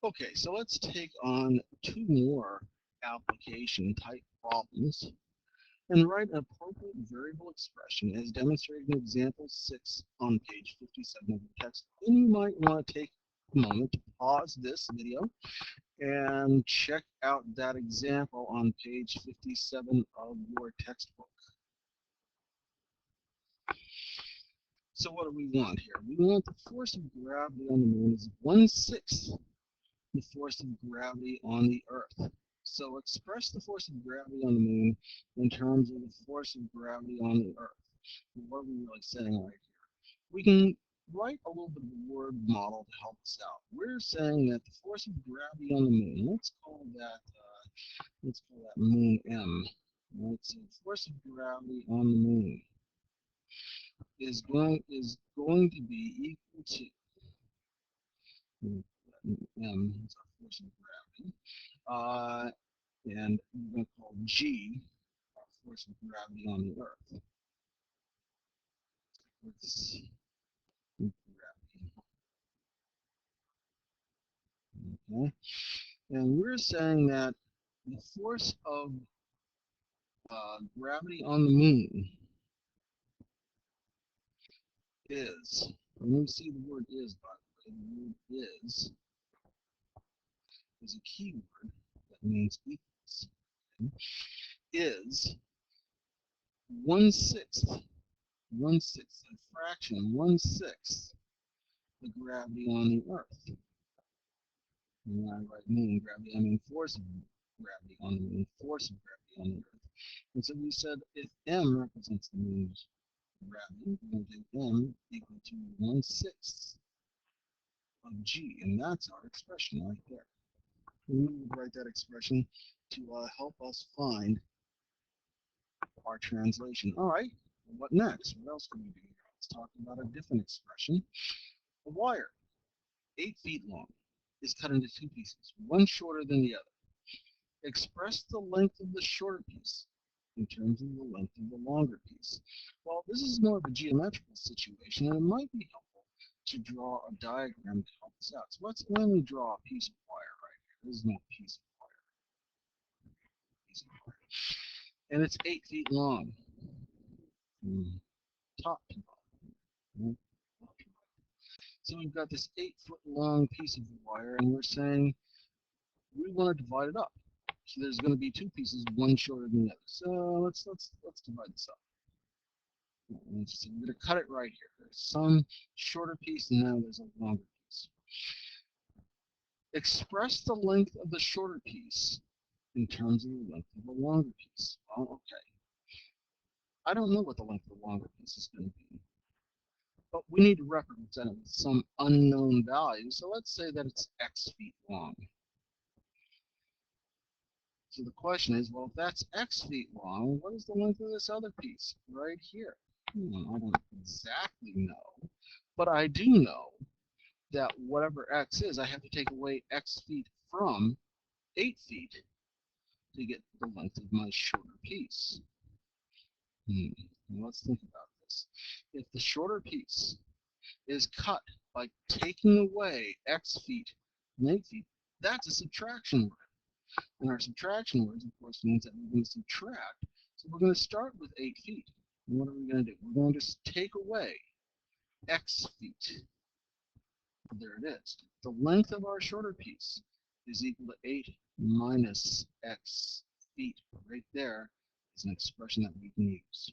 Okay, so let's take on two more application type problems and write an appropriate variable expression as demonstrated in example 6 on page 57 of the text. And you might want to take a moment to pause this video and check out that example on page 57 of your textbook. So what do we want here? We want the force of gravity on the moon is 1/6 the force of gravity on the Earth. So express the force of gravity on the moon in terms of the force of gravity on the Earth. What are we really saying right here? We can write a little bit of a word model to help us out. We're saying that the force of gravity on the moon, let's call that moon M. Right? So the force of gravity on the moon is going to be equal to M is our force of gravity, and we're going to call G our force of gravity on the Earth. Earth's gravity. Okay, and we're saying that the force of gravity on the moon is. When we see the word "is," by the way, the word "is" a key word that means equals. Okay? Is 1/6, a fraction, 1/6 the gravity on the Earth. And when I write moon gravity, I mean force of gravity on the moon, force of gravity on the Earth. And so we said if M represents the moon's gravity, we're going to take M equal to 1/6 of G, and that's our expression right there. We would write that expression to help us find our translation. All right, what next? What else can we do here? Let's talk about a different expression. A wire, 8 feet long, is cut into two pieces, one shorter than the other. Express the length of the shorter piece in terms of the length of the longer piece. Well, this is more of a geometrical situation, and it might be helpful to draw a diagram to help us out. So let's only draw a piece of wire right here. This is no piece of wire. Piece of wire. And it's 8 feet long. Top to bottom. So we've got this 8-foot long piece of wire, and we're saying we want to divide it up. So there's going to be two pieces, one shorter than the other. So let's divide this up. So we're going to cut it right here. There's some shorter piece, and now there's a longer piece. Express the length of the shorter piece in terms of the length of the longer piece. Well, okay. I don't know what the length of the longer piece is going to be, but we need to represent it with some unknown value. So let's say that it's x feet long. So the question is, well, if that's x feet long, what is the length of this other piece right here? I don't exactly know, but I do know that whatever x is, I have to take away x feet from 8 feet to get the length of my shorter piece. Let's think about this. If the shorter piece is cut by taking away x feet from 8 feet, that's a subtraction word. And our subtraction words, of course, means that we're going to subtract. So we're going to start with 8 feet. And what are we going to do? We're going to take away x feet. There it is. The length of our shorter piece is equal to 8 minus x feet. Right there is an expression that we can use.